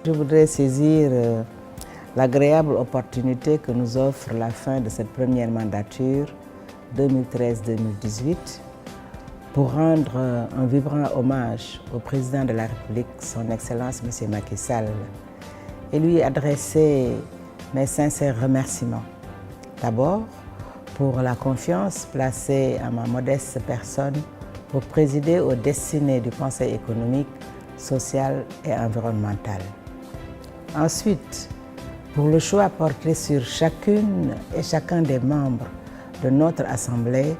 Je voudrais saisir l'agréable opportunité que nous offre la fin de cette première mandature 2013-2018 pour rendre un vibrant hommage au président de la République, son Excellence M. Macky Sall, et lui adresser mes sincères remerciements. D'abord, pour la confiance placée à ma modeste personne pour présider aux destinées du Conseil économique, social et environnemental. Ensuite, pour le choix porté sur chacune et chacun des membres de notre Assemblée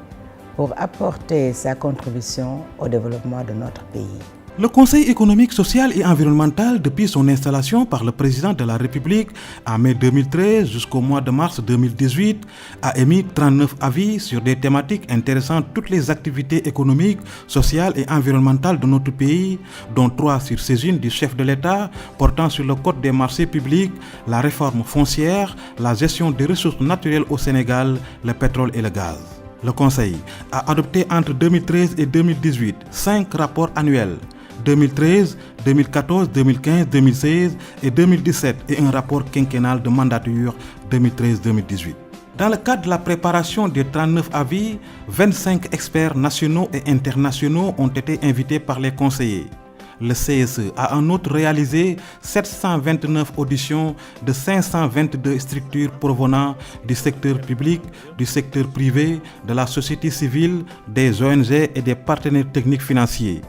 pour apporter sa contribution au développement de notre pays. Le Conseil économique, social et environnemental, depuis son installation par le président de la République en mai 2013 jusqu'au mois de mars 2018, a émis 39 avis sur des thématiques intéressant toutes les activités économiques, sociales et environnementales de notre pays, dont 3 sur saisine du chef de l'État portant sur le code des marchés publics, la réforme foncière, la gestion des ressources naturelles au Sénégal, le pétrole et le gaz. Le Conseil a adopté entre 2013 et 2018 5 rapports annuels, 2013, 2014, 2015, 2016 et 2017 et un rapport quinquennal de mandature 2013-2018. Dans le cadre de la préparation des 39 avis, 25 experts nationaux et internationaux ont été invités par les conseillers. Le CSE a en outre réalisé 729 auditions de 522 structures provenant du secteur public, du secteur privé, de la société civile, des ONG et des partenaires techniques financiers.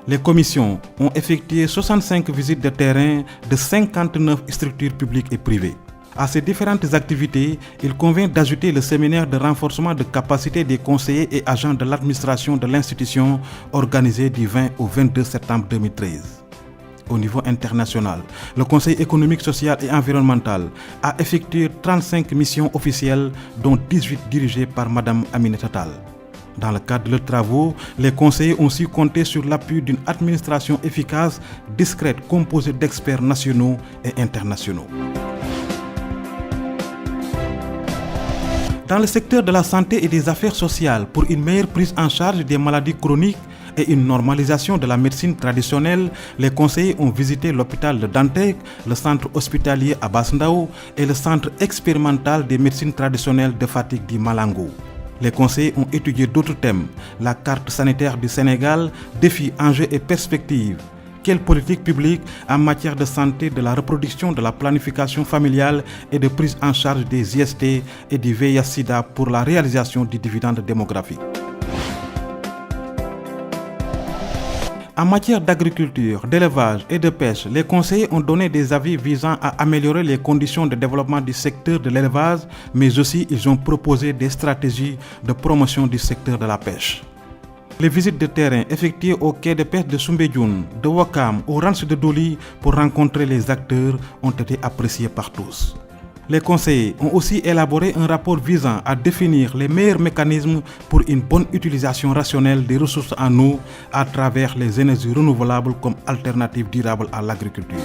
Les commissions ont effectué 65 visites de terrain de 59 structures publiques et privées. À ces différentes activités, il convient d'ajouter le séminaire de renforcement de capacité des conseillers et agents de l'administration de l'institution organisé du 20 au 22 septembre 2013. Au niveau international, le Conseil économique, social et environnemental a effectué 35 missions officielles, dont 18 dirigées par Mme Aminata Tall. Dans le cadre de leurs travaux, les conseillers ont su compter sur l'appui d'une administration efficace, discrète, composée d'experts nationaux et internationaux. Dans le secteur de la santé et des affaires sociales, pour une meilleure prise en charge des maladies chroniques et une normalisation de la médecine traditionnelle, les conseillers ont visité l'hôpital de Dantec, le centre hospitalier Abass Ndao et le centre expérimental des médecines traditionnelles de Fatick di Malango. Les conseillers ont étudié d'autres thèmes, la carte sanitaire du Sénégal, défis, enjeux et perspectives. Quelle politique publique en matière de santé, de la reproduction, de la planification familiale et de prise en charge des IST et du VIH-Sida pour la réalisation du dividende démographique. En matière d'agriculture, d'élevage et de pêche, les conseillers ont donné des avis visant à améliorer les conditions de développement du secteur de l'élevage, mais aussi ils ont proposé des stratégies de promotion du secteur de la pêche. Les visites de terrain effectuées au quai de pêche de Soumbédioune, de Ouakam, au ranch de Doli pour rencontrer les acteurs ont été appréciées par tous. Les conseillers ont aussi élaboré un rapport visant à définir les meilleurs mécanismes pour une bonne utilisation rationnelle des ressources en eau à travers les énergies renouvelables comme alternative durable à l'agriculture.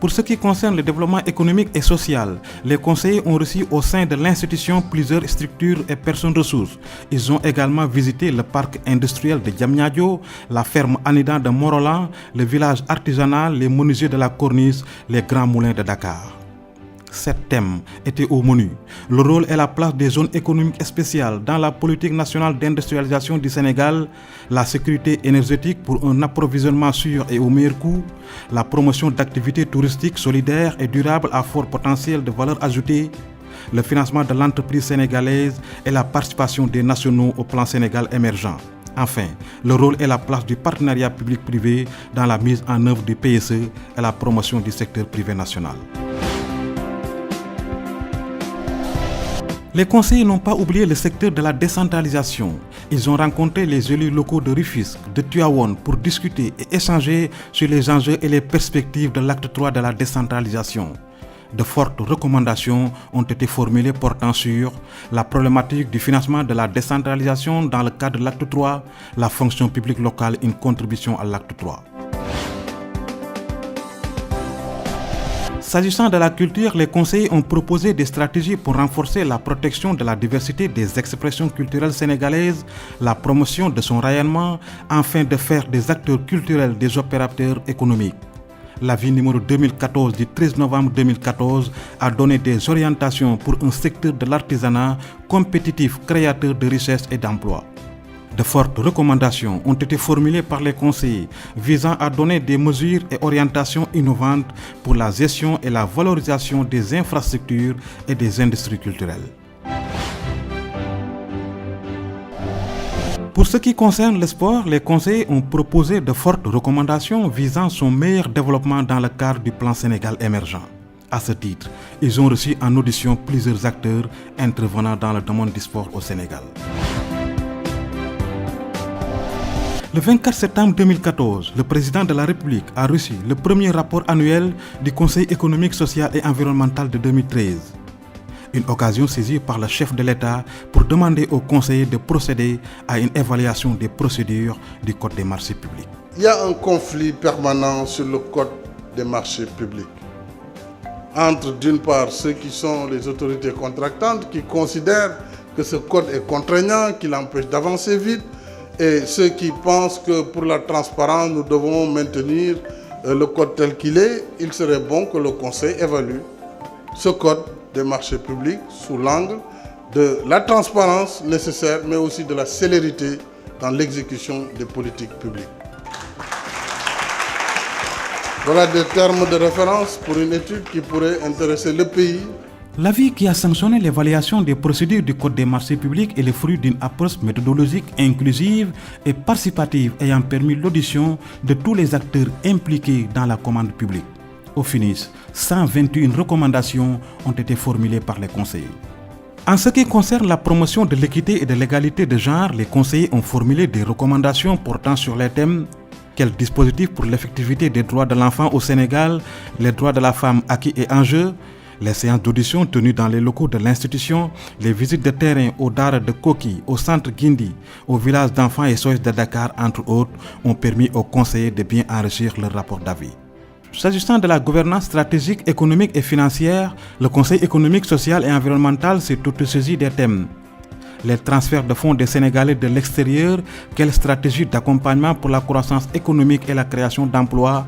Pour ce qui concerne le développement économique et social, les conseillers ont reçu au sein de l'institution plusieurs structures et personnes ressources. Ils ont également visité le parc industriel de Diamniadio, la ferme Anidan de Morolan, le village artisanal, les menuisiers de la Corniche, les grands moulins de Dakar. 7 thèmes étaient au menu. Le rôle et la place des zones économiques spéciales dans la politique nationale d'industrialisation du Sénégal, la sécurité énergétique pour un approvisionnement sûr et au meilleur coût, la promotion d'activités touristiques solidaires et durables à fort potentiel de valeur ajoutée, le financement de l'entreprise sénégalaise et la participation des nationaux au plan Sénégal émergent. Enfin, le rôle et la place du partenariat public-privé dans la mise en œuvre du PSE et la promotion du secteur privé national. Les conseillers n'ont pas oublié le secteur de la décentralisation. Ils ont rencontré les élus locaux de Rufisque, de Tivaouane pour discuter et échanger sur les enjeux et les perspectives de l'acte 3 de la décentralisation. De fortes recommandations ont été formulées portant sur la problématique du financement de la décentralisation dans le cadre de l'acte 3, la fonction publique locale, une contribution à l'acte 3. S'agissant de la culture, les conseillers ont proposé des stratégies pour renforcer la protection de la diversité des expressions culturelles sénégalaises, la promotion de son rayonnement, afin de faire des acteurs culturels des opérateurs économiques. L'avis numéro 2014 du 13 novembre 2014 a donné des orientations pour un secteur de l'artisanat compétitif, créateur de richesses et d'emplois. De fortes recommandations ont été formulées par les conseillers visant à donner des mesures et orientations innovantes pour la gestion et la valorisation des infrastructures et des industries culturelles. Pour ce qui concerne le sport, les conseillers ont proposé de fortes recommandations visant son meilleur développement dans le cadre du plan Sénégal émergent. À ce titre, ils ont reçu en audition plusieurs acteurs intervenant dans le domaine du sport au Sénégal. Le 24 septembre 2014, le président de la République a reçu le premier rapport annuel du Conseil économique, social et environnemental de 2013. Une occasion saisie par le chef de l'État pour demander aux conseillers de procéder à une évaluation des procédures du Code des marchés publics. Il y a un conflit permanent sur le Code des marchés publics. Entre d'une part ceux qui sont les autorités contractantes qui considèrent que ce code est contraignant, qui l'empêche d'avancer vite, et ceux qui pensent que pour la transparence, nous devons maintenir le code tel qu'il est. Il serait bon que le Conseil évalue ce code des marchés publics sous l'angle de la transparence nécessaire, mais aussi de la célérité dans l'exécution des politiques publiques. Voilà des termes de référence pour une étude qui pourrait intéresser le pays. L'avis qui a sanctionné l'évaluation des procédures du Code des marchés publics est le fruit d'une approche méthodologique inclusive et participative ayant permis l'audition de tous les acteurs impliqués dans la commande publique. Au finish, 121 recommandations ont été formulées par les conseillers. En ce qui concerne la promotion de l'équité et de l'égalité de genre, les conseillers ont formulé des recommandations portant sur les thèmes: quel dispositif pour l'effectivité des droits de l'enfant au Sénégal, les droits de la femme acquis et en jeu, les séances d'audition tenues dans les locaux de l'institution, les visites de terrain au Dara de Koki, au centre Guindi, au village d'enfants et SOS de Dakar, entre autres, ont permis aux conseillers de bien enrichir leur rapport d'avis. S'agissant de la gouvernance stratégique, économique et financière, le Conseil économique, social et environnemental s'est autosaisi des thèmes: les transferts de fonds des Sénégalais de l'extérieur, quelle stratégie d'accompagnement pour la croissance économique et la création d'emplois,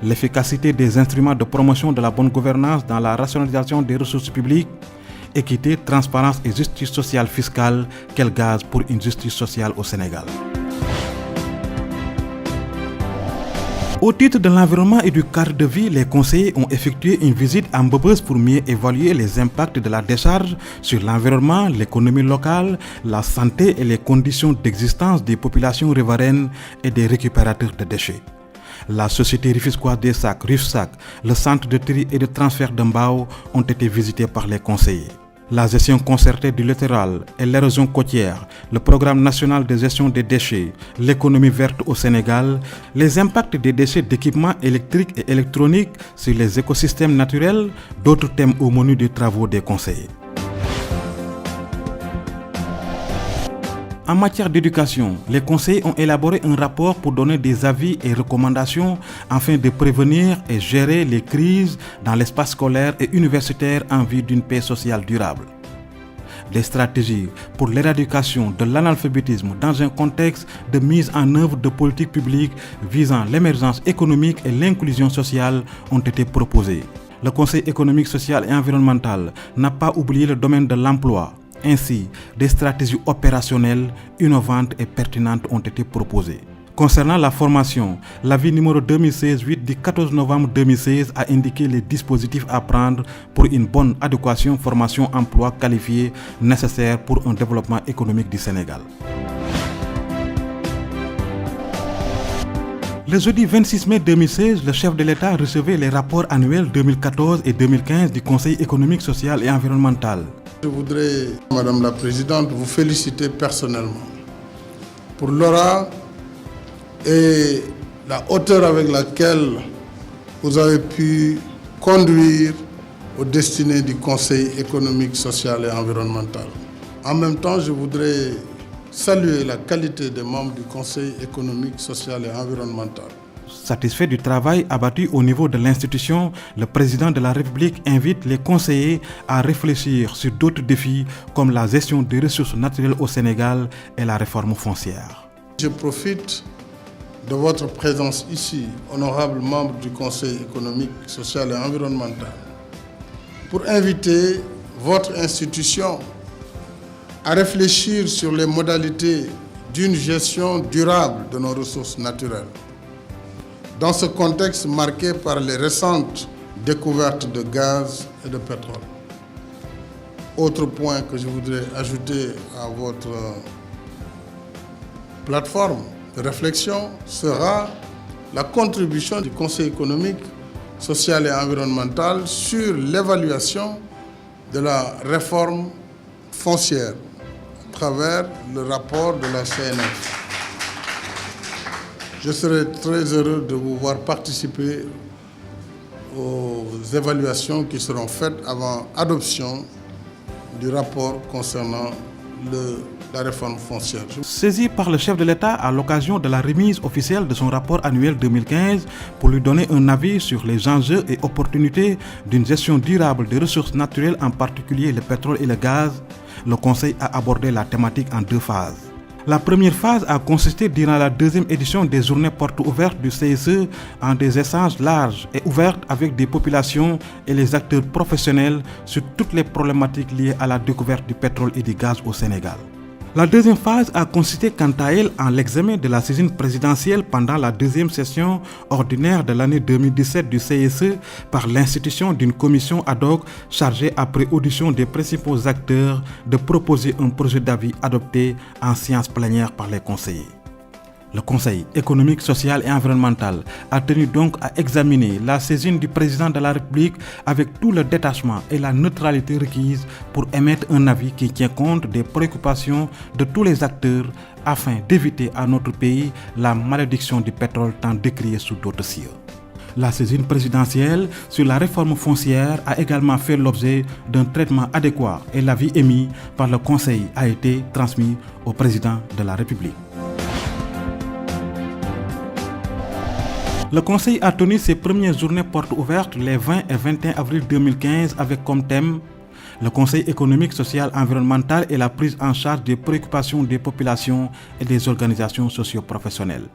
l'efficacité des instruments de promotion de la bonne gouvernance dans la rationalisation des ressources publiques, équité, transparence et justice sociale fiscale, quel gage pour une justice sociale au Sénégal. Au titre de l'environnement et du cadre de vie, les conseillers ont effectué une visite à Mbobes pour mieux évaluer les impacts de la décharge sur l'environnement, l'économie locale, la santé et les conditions d'existence des populations riveraines et des récupérateurs de déchets. La société rufisquoise des sacs, RUFSAC, le centre de tri et de transfert de Mbao ont été visités par les conseillers. La gestion concertée du littoral et l'érosion côtière, le programme national de gestion des déchets, l'économie verte au Sénégal, les impacts des déchets d'équipements électriques et électroniques sur les écosystèmes naturels, d'autres thèmes au menu des travaux des conseillers. En matière d'éducation, les conseillers ont élaboré un rapport pour donner des avis et recommandations afin de prévenir et gérer les crises dans l'espace scolaire et universitaire en vue d'une paix sociale durable. Des stratégies pour l'éradication de l'analphabétisme dans un contexte de mise en œuvre de politiques publiques visant l'émergence économique et l'inclusion sociale ont été proposées. Le Conseil économique, social et environnemental n'a pas oublié le domaine de l'emploi. Ainsi, des stratégies opérationnelles, innovantes et pertinentes ont été proposées. Concernant la formation, l'avis numéro 2016-8 du 14 novembre 2016 a indiqué les dispositifs à prendre pour une bonne adéquation formation-emploi qualifiée nécessaire pour un développement économique du Sénégal. Le jeudi 26 mai 2016, le chef de l'État recevait les rapports annuels 2014 et 2015 du Conseil économique, social et environnemental. Je voudrais, Madame la Présidente, vous féliciter personnellement pour l'aura et la hauteur avec laquelle vous avez pu conduire aux destinées du Conseil économique, social et environnemental. En même temps, je voudrais saluer la qualité des membres du Conseil économique, social et environnemental. Satisfait du travail abattu au niveau de l'institution, le président de la République invite les conseillers à réfléchir sur d'autres défis comme la gestion des ressources naturelles au Sénégal et la réforme foncière. Je profite de votre présence ici, honorables membres du Conseil économique, social et environnemental, pour inviter votre institution à réfléchir sur les modalités d'une gestion durable de nos ressources naturelles. Dans ce contexte marqué par les récentes découvertes de gaz et de pétrole. Autre point que je voudrais ajouter à votre plateforme de réflexion sera la contribution du Conseil économique, social et environnemental sur l'évaluation de la réforme foncière à travers le rapport de la CNF. Je serai très heureux de vous voir participer aux évaluations qui seront faites avant adoption du rapport concernant la réforme foncière. Saisi par le chef de l'État à l'occasion de la remise officielle de son rapport annuel 2015 pour lui donner un avis sur les enjeux et opportunités d'une gestion durable des ressources naturelles, en particulier le pétrole et le gaz, le Conseil a abordé la thématique en 2 phases. La première phase a consisté durant la 2e édition des journées portes ouvertes du CSE en des échanges larges et ouverts avec des populations et les acteurs professionnels sur toutes les problématiques liées à la découverte du pétrole et du gaz au Sénégal. La 2e phase a consisté quant à elle en l'examen de la saisine présidentielle pendant la 2e session ordinaire de l'année 2017 du CSE par l'institution d'une commission ad hoc chargée, après audition des principaux acteurs, de proposer un projet d'avis adopté en séance plénière par les conseillers. Le Conseil économique, social et environnemental a tenu donc à examiner la saisine du président de la République avec tout le détachement et la neutralité requise pour émettre un avis qui tient compte des préoccupations de tous les acteurs afin d'éviter à notre pays la malédiction du pétrole tant décriée sous d'autres cieux. La saisine présidentielle sur la réforme foncière a également fait l'objet d'un traitement adéquat et l'avis émis par le Conseil a été transmis au président de la République. Le Conseil a tenu ses premières journées portes ouvertes les 20 et 21 avril 2015 avec comme thème le Conseil économique, social et environnemental et la prise en charge des préoccupations des populations et des organisations socio-professionnelles.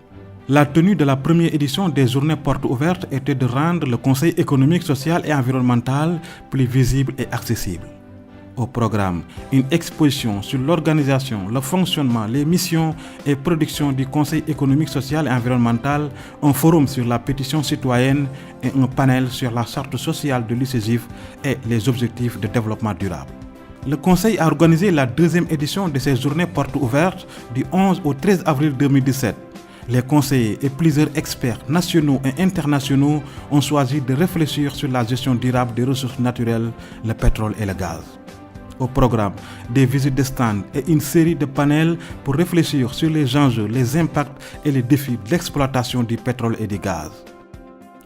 La tenue de la première édition des journées portes ouvertes était de rendre le Conseil économique, social et environnemental plus visible et accessible. Au programme, une exposition sur l'organisation, le fonctionnement, les missions et productions du Conseil économique, social et environnemental, un forum sur la pétition citoyenne et un panel sur la charte sociale de l'UCGIF et les objectifs de développement durable. Le Conseil a organisé la 2e édition de ces journées portes ouvertes du 11 au 13 avril 2017. Les conseillers et plusieurs experts nationaux et internationaux ont choisi de réfléchir sur la gestion durable des ressources naturelles, le pétrole et le gaz. Au programme, des visites de stands et une série de panels pour réfléchir sur les enjeux, les impacts et les défis de l'exploitation du pétrole et du gaz.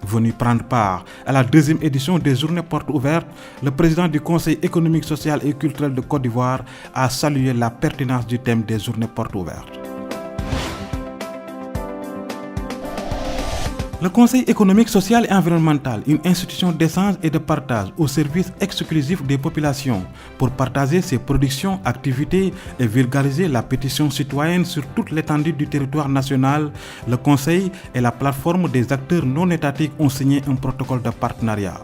Venu prendre part à la 2e édition des journées portes ouvertes, le président du Conseil économique, social et culturel de Côte d'Ivoire a salué la pertinence du thème des journées portes ouvertes. Le Conseil économique, social et environnemental, une institution d'échange et de partage au service exclusif des populations pour partager ses productions, activités et vulgariser la pétition citoyenne sur toute l'étendue du territoire national, le Conseil et la plateforme des acteurs non étatiques ont signé un protocole de partenariat.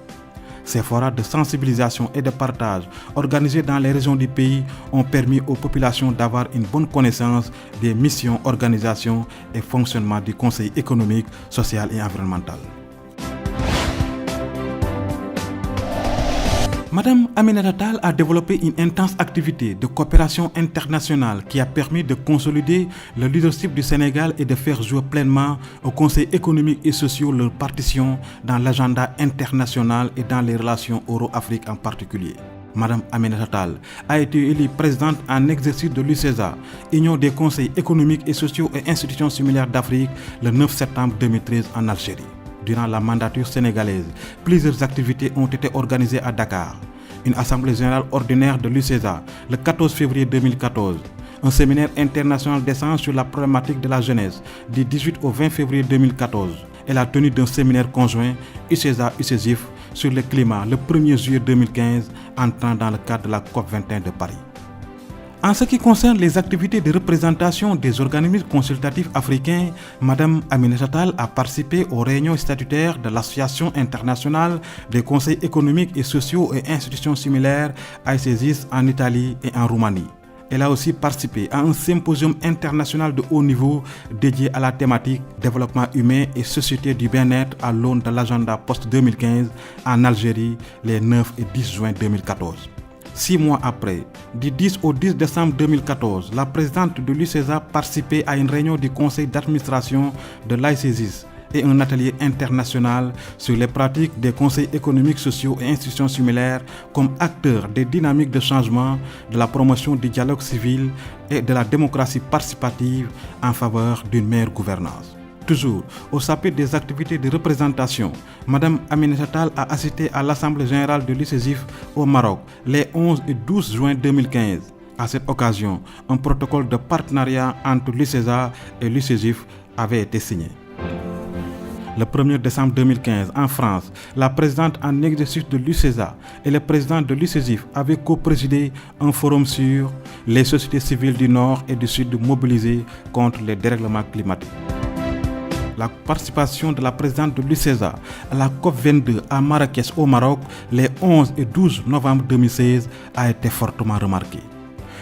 Ces forats de sensibilisation et de partage organisés dans les régions du pays ont permis aux populations d'avoir une bonne connaissance des missions, organisations et fonctionnement du Conseil économique, social et environnemental. Madame Aminata Tall a développé une intense activité de coopération internationale qui a permis de consolider le leadership du Sénégal et de faire jouer pleinement au Conseil économique et social leur partition dans l'agenda international et dans les relations Euro-Afrique en particulier. Madame Aminata Tall a été élue présidente en exercice de l'UCESA, Union des conseils économiques et sociaux et institutions similaires d'Afrique, le 9 septembre 2013 en Algérie. Durant la mandature sénégalaise, plusieurs activités ont été organisées à Dakar. Une assemblée générale ordinaire de l'UCESA le 14 février 2014, un séminaire international d'échange sur la problématique de la jeunesse du 18 au 20 février 2014 et la tenue d'un séminaire conjoint UCESA-UCESIF sur le climat le 1er juillet 2015, entrant dans le cadre de la COP21 de Paris. En ce qui concerne les activités de représentation des organismes consultatifs africains, Mme Aminata Tall a participé aux réunions statutaires de l'Association internationale des conseils économiques et sociaux et institutions similaires AICESIS en Italie et en Roumanie. Elle a aussi participé à un symposium international de haut niveau dédié à la thématique développement humain et société du bien-être à l'aune de l'agenda post-2015 en Algérie les 9 et 10 juin 2014. 6 mois après, du 10 au 10 décembre 2014, la présidente de l'UCESA participait à une réunion du conseil d'administration de l'AICESIS et un atelier international sur les pratiques des conseils économiques, sociaux et institutions similaires comme acteurs des dynamiques de changement, de la promotion du dialogue civil et de la démocratie participative en faveur d'une meilleure gouvernance. Toujours au chapitre des activités de représentation, Mme Aminata Tall a assisté à l'Assemblée générale de l'UCESIF au Maroc les 11 et 12 juin 2015. À cette occasion, un protocole de partenariat entre l'UCESA et l'UCESIF avait été signé. Le 1er décembre 2015, en France, la présidente en exercice de l'UCESA et le président de l'UCESIF avaient co-présidé un forum sur les sociétés civiles du Nord et du Sud mobilisées contre les dérèglements climatiques. La participation de la présidente de l'UCESA à la COP22 à Marrakech au Maroc les 11 et 12 novembre 2016 a été fortement remarquée.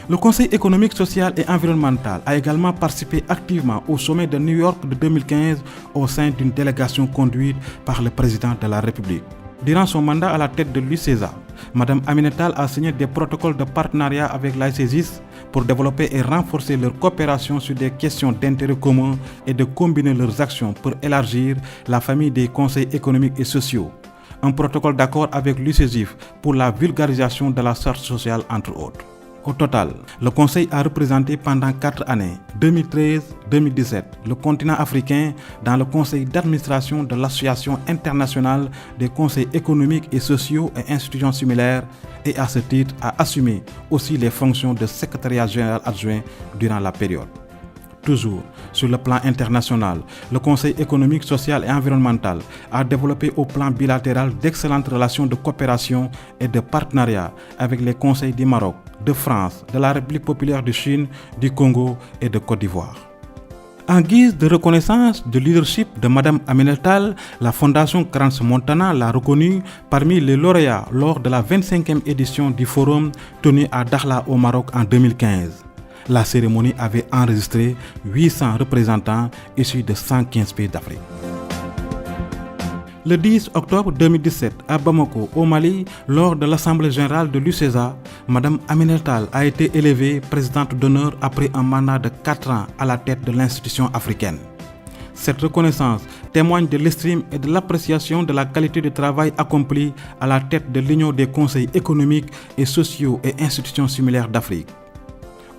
Le Conseil économique, social et environnemental a également participé activement au sommet de New York de 2015 au sein d'une délégation conduite par le président de la République. Durant son mandat à la tête de l'UCESA, Mme Aminata Tall a signé des protocoles de partenariat avec l'AICESIS pour développer et renforcer leur coopération sur des questions d'intérêt commun et de combiner leurs actions pour élargir la famille des conseils économiques et sociaux. Un protocole d'accord avec l'UCESIF pour la vulgarisation de la charte sociale entre autres. Au total, le Conseil a représenté pendant 4 années, 2013-2017, le continent africain dans le Conseil d'administration de l'Association internationale des conseils économiques et sociaux et institutions similaires et à ce titre a assumé aussi les fonctions de secrétariat général adjoint durant la période. Toujours sur le plan international, le Conseil économique, social et environnemental a développé au plan bilatéral d'excellentes relations de coopération et de partenariat avec les conseils du Maroc, de France, de la République populaire de Chine, du Congo et de Côte d'Ivoire. En guise de reconnaissance du leadership de Mme Aminata Tall, la Fondation Crans-Montana l'a reconnue parmi les lauréats lors de la 25e édition du forum tenu à Dakhla au Maroc en 2015. La cérémonie avait enregistré 800 représentants issus de 115 pays d'Afrique. Le 10 octobre 2017, à Bamako, au Mali, lors de l'Assemblée générale de l'UCESA, Mme Aminata Tall a été élevée présidente d'honneur après un mandat de 4 ans à la tête de l'institution africaine. Cette reconnaissance témoigne de l'estime et de l'appréciation de la qualité du travail accompli à la tête de l'Union des conseils économiques et sociaux et institutions similaires d'Afrique.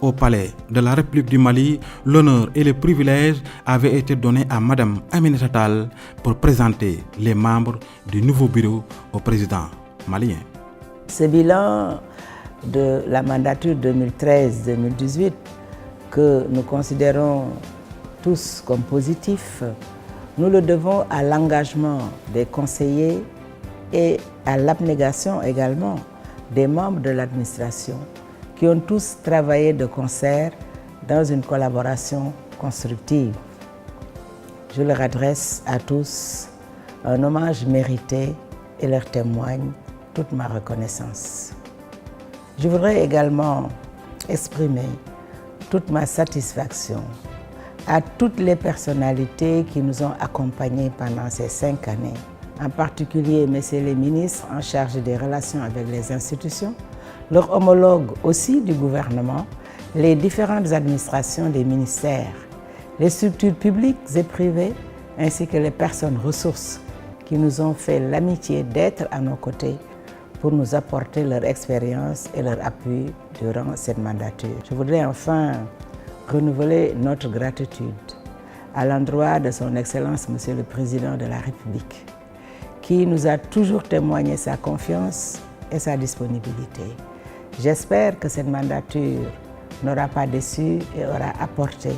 Au palais de la République du Mali, l'honneur et le privilège avaient été donnés à Mme Aminata Tall pour présenter les membres du nouveau bureau au président malien. Ce bilan de la mandature 2013-2018 que nous considérons tous comme positif, nous le devons à l'engagement des conseillers et à l'abnégation également des membres de l'administration qui ont tous travaillé de concert dans une collaboration constructive. Je leur adresse à tous un hommage mérité et leur témoigne toute ma reconnaissance. Je voudrais également exprimer toute ma satisfaction à toutes les personnalités qui nous ont accompagnés pendant ces 5 années, en particulier messieurs les ministres en charge des relations avec les institutions, leurs homologues aussi du gouvernement, les différentes administrations des ministères, les structures publiques et privées, ainsi que les personnes ressources qui nous ont fait l'amitié d'être à nos côtés pour nous apporter leur expérience et leur appui durant cette mandature. Je voudrais enfin renouveler notre gratitude à l'endroit de son Excellence Monsieur le Président de la République, qui nous a toujours témoigné sa confiance et sa disponibilité. J'espère que cette mandature n'aura pas déçu et aura apporté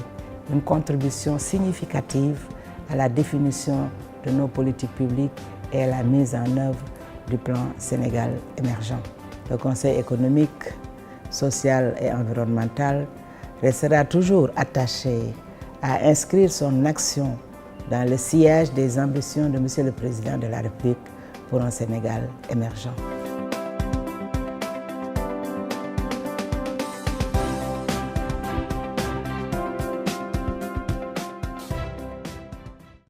une contribution significative à la définition de nos politiques publiques et à la mise en œuvre du plan Sénégal émergent. Le Conseil économique, social et environnemental restera toujours attaché à inscrire son action dans le sillage des ambitions de Monsieur le Président de la République pour un Sénégal émergent.